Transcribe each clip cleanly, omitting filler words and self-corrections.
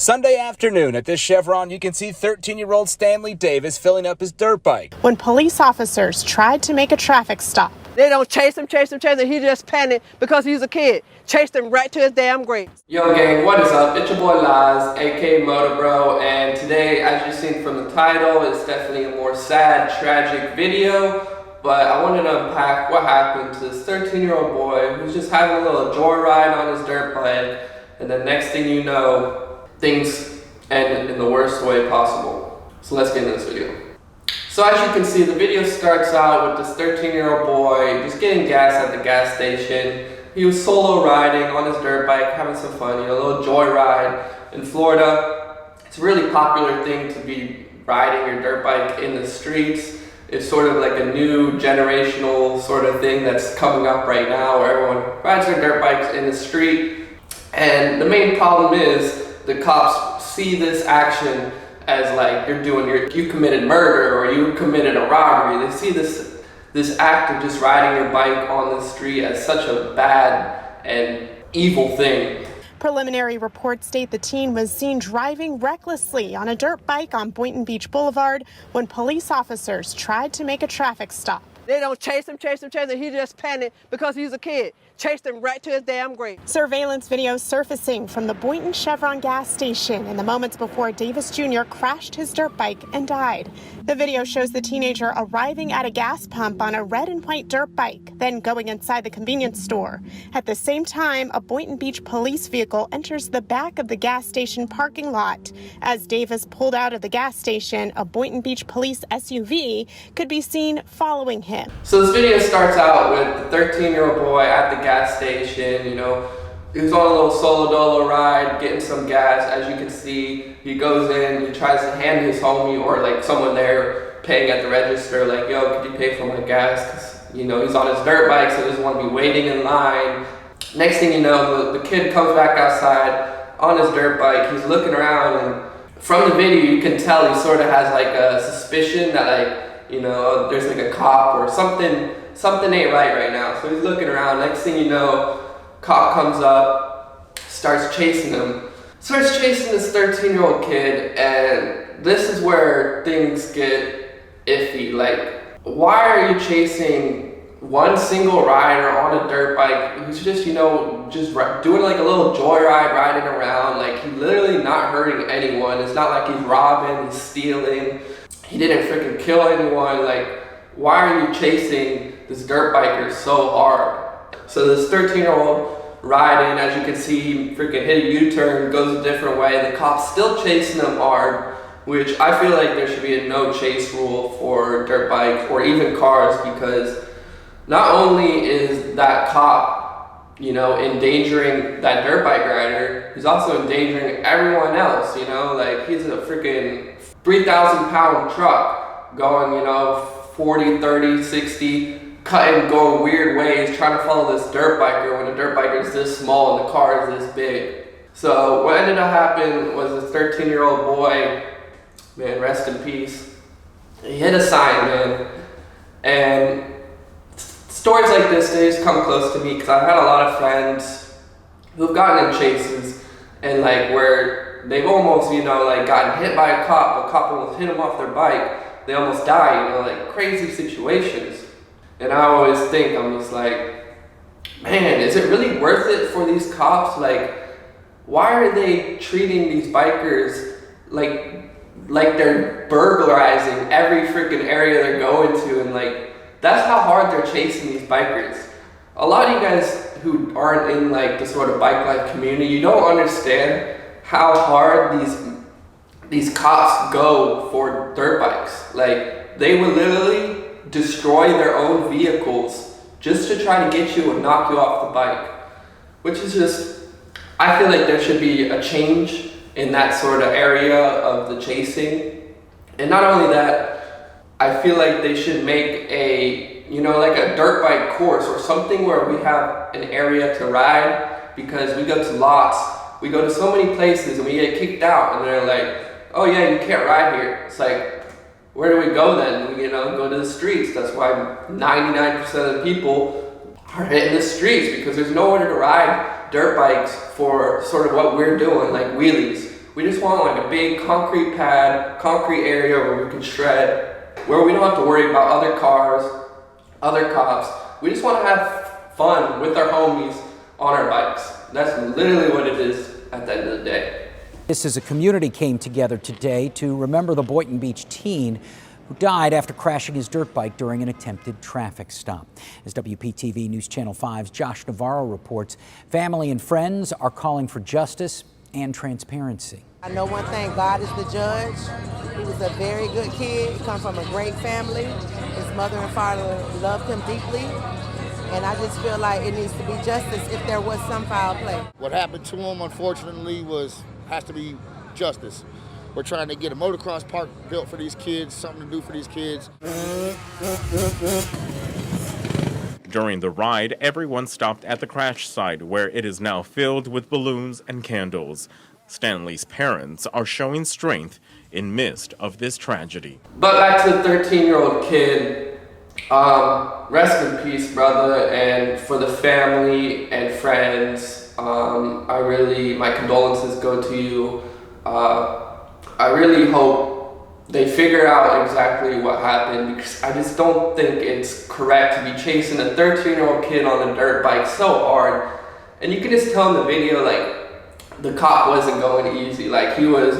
Sunday afternoon at this Chevron, you can see 13-year-old Stanley Davis filling up his dirt bike. When police officers tried to make a traffic stop, they don't chase him. He just panicked because he's a kid. Chased him right to his damn grave. Yo gang, what is up? It's your boy Laz, aka MotoBroo, and today, as you've seen from the title, it's definitely a more sad, tragic video. But I wanted to unpack what happened to this 13-year-old boy who's just having a little joyride on his dirt bike, and the next thing you know, things end in the worst way possible. So let's get into this video. So as you can see, the video starts out with this 13-year-old boy just getting gas at the gas station. He was solo riding on his dirt bike, having some fun, a little joyride. In Florida, it's a really popular thing to be riding your dirt bike in the streets. It's sort of like a new generational sort of thing that's coming up right now, where everyone rides their dirt bikes in the street. And the main problem is the cops see this action as like you committed murder or you committed a robbery. They see this act of just riding your bike on the street as such a bad and evil thing. Preliminary reports state the teen was seen driving recklessly on a dirt bike on Boynton Beach Boulevard when police officers tried to make a traffic stop. They don't chase him. He just panicked because he's a kid. Chased him right to his damn grave. Surveillance video surfacing from the Boynton Chevron gas station in the moments before Davis Jr. crashed his dirt bike and died. The video shows the teenager arriving at a gas pump on a red and white dirt bike, then going inside the convenience store. At the same time, a Boynton Beach police vehicle enters the back of the gas station parking lot. As Davis pulled out of the gas station, a Boynton Beach police SUV could be seen following him. So this video starts out with the 13-year-old boy at the gas station, he was on a little solo dolo ride, getting some gas. As you can see, he goes in, he tries to hand his homie or like someone there paying at the register, like, yo, could you pay for my gas? Because, he's on his dirt bike, so he doesn't want to be waiting in line. Next thing you know, the kid comes back outside on his dirt bike, he's looking around, and from the video, you can tell he sort of has like a suspicion that there's like a cop or something ain't right now. So he's looking around. Next thing you know, cop comes up, starts chasing this 13-year-old kid, and this is where things get iffy. Like, why are you chasing one single rider on a dirt bike who's just doing like a little joyride, riding around, like he's literally not hurting anyone. It's not like he's robbing, he's stealing. He didn't freaking kill anyone. Like, why are you chasing this dirt biker so hard? So this 13-year-old riding, as you can see, he freaking hit a U-turn, goes a different way. The cop's still chasing him hard, which I feel like there should be a no chase rule for dirt bikes or even cars, because not only is that cop, endangering that dirt bike rider, he's also endangering everyone else, like he's a freaking 3,000-pound truck going, 40, 30, 60, cutting, going weird ways, trying to follow this dirt biker when the dirt biker is this small and the car is this big. So what ended up happening was this 13-year-old boy, man, rest in peace, he hit a sign, man. And stories like this, they just come close to me because I've had a lot of friends who've gotten in chases and like where they've almost, gotten hit by a cop almost hit them off their bike, they almost die, like crazy situations. And I always think, I'm just like, man, is it really worth it for these cops? Like, why are they treating these bikers like they're burglarizing every freaking area they're going to? And like, that's how hard they're chasing these bikers. A lot of you guys who aren't in like the sort of bike life community, you don't understand how hard these cops go for dirt bikes. Like, they will literally destroy their own vehicles just to try to get you and knock you off the bike, which is just, I feel like there should be a change in that sort of area of the chasing. And not only that, I feel like they should make like a dirt bike course or something where we have an area to ride, because we go to lots, we go to so many places and we get kicked out and they're like, oh yeah, you can't ride here. It's like, where do we go then? We go to the streets. That's why 99% of the people are hitting the streets, because there's nowhere to ride dirt bikes for sort of what we're doing, like wheelies. We just want like a big concrete pad, concrete area where we can shred, where we don't have to worry about other cars, other cops. We just want to have fun with our homies on our bikes. That's literally what it is at the end of the day. This is a community came together today to remember the Boynton Beach teen who died after crashing his dirt bike during an attempted traffic stop. As WPTV News Channel 5's Josh Navarro reports, family and friends are calling for justice and transparency. I know one thing, God is the judge. He was a very good kid. He comes from a great family. His mother and father loved him deeply. And I just feel like it needs to be justice if there was some foul play. What happened to him, unfortunately, has to be justice. We're trying to get a motocross park built for these kids, something to do for these kids. During the ride, everyone stopped at the crash site, where it is now filled with balloons and candles. Stanley's parents are showing strength in midst of this tragedy. But back to the 13-year-old kid, rest in peace, brother, and for the family and friends, my condolences go to you. I really hope they figure out exactly what happened, because I just don't think it's correct to be chasing a 13-year-old kid on a dirt bike so hard. And you can just tell in the video, like, the cop wasn't going easy. Like, he was,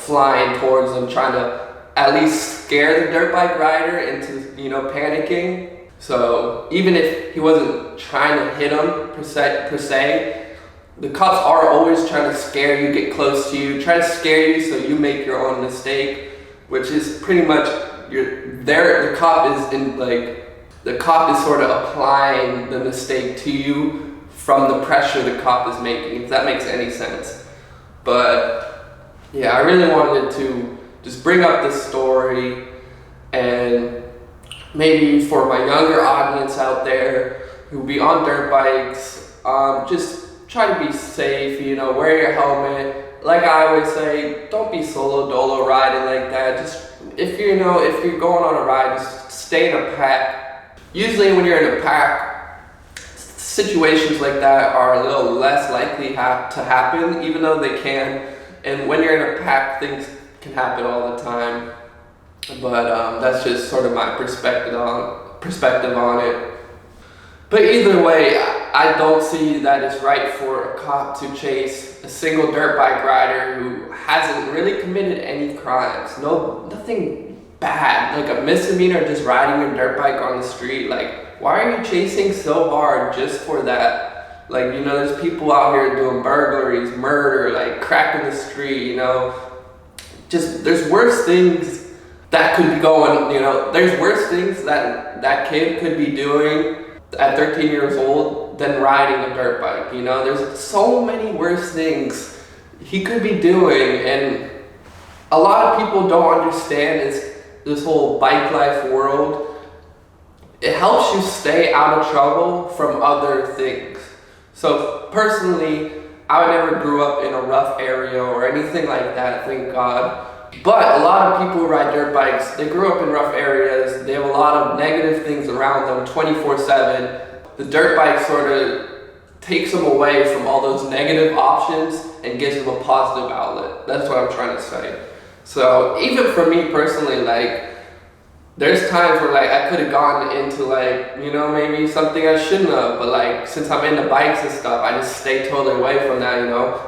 flying towards him, trying to at least scare the dirt bike rider into, panicking. So even if he wasn't trying to hit him per se, the cops are always trying to scare you, get close to you, try to scare you so you make your own mistake, which is pretty much the cop is sort of applying the mistake to you from the pressure the cop is making, if that makes any sense. But yeah, I really wanted to just bring up this story, and maybe for my younger audience out there who be on dirt bikes, just try to be safe, wear your helmet. Like I always say, don't be solo dolo riding like that. Just if you're going on a ride, just stay in a pack. Usually when you're in a pack, situations like that are a little less likely to happen, even though they can. And when you're in a pack, things can happen all the time. But that's just sort of my perspective on it. But either way, I don't see that it's right for a cop to chase a single dirt bike rider who hasn't really committed any crimes. Nothing bad, like a misdemeanor, just riding a dirt bike on the street. Like, why are you chasing so hard just for that? Like, there's people out here doing burglaries, murder, like crack in the street, Just, there's worse things that could be going, there's worse things that kid could be doing at 13 years old than riding a dirt bike. There's so many worse things he could be doing, and a lot of people don't understand this whole bike life world. It helps you stay out of trouble from other things. So personally, I never grew up in a rough area or anything like that, thank God. But a lot of people who ride dirt bikes, they grew up in rough areas, they have a lot of negative things around them 24/7. The dirt bike sort of takes them away from all those negative options and gives them a positive outlet. That's what I'm trying to say. So even for me personally, like, there's times where I could have gone into maybe something I shouldn't have, but since I'm into bikes and stuff, I just stay totally away from that,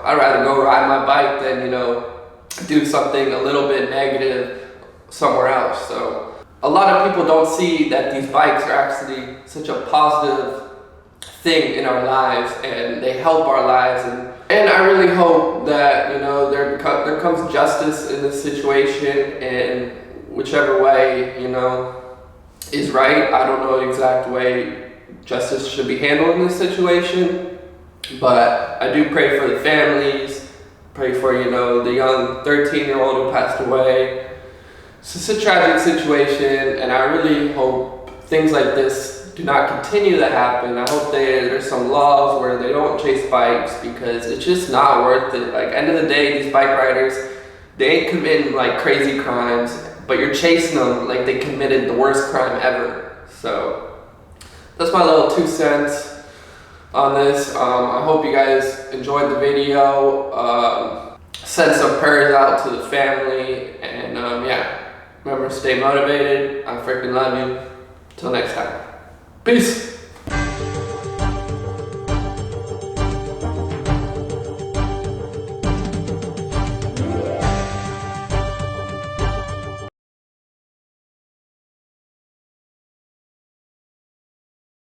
I'd rather go ride my bike than, do something a little bit negative somewhere else. So a lot of people don't see that these bikes are actually such a positive thing in our lives, and they help our lives, and I really hope that there comes justice in this situation, and whichever way is right. I don't know the exact way justice should be handled in this situation, but I do pray for the families. Pray for, the young 13-year-old who passed away. It's just a tragic situation, and I really hope things like this do not continue to happen. I hope there's some laws where they don't chase bikes, because it's just not worth it. End of the day, these bike riders, they ain't committing crazy crimes, but you're chasing them like they committed the worst crime ever. So that's my little 2 cents on this. I hope you guys enjoyed the video. send some prayers out to the family, and yeah, remember, stay motivated. I freaking love you. Till next time. Peace.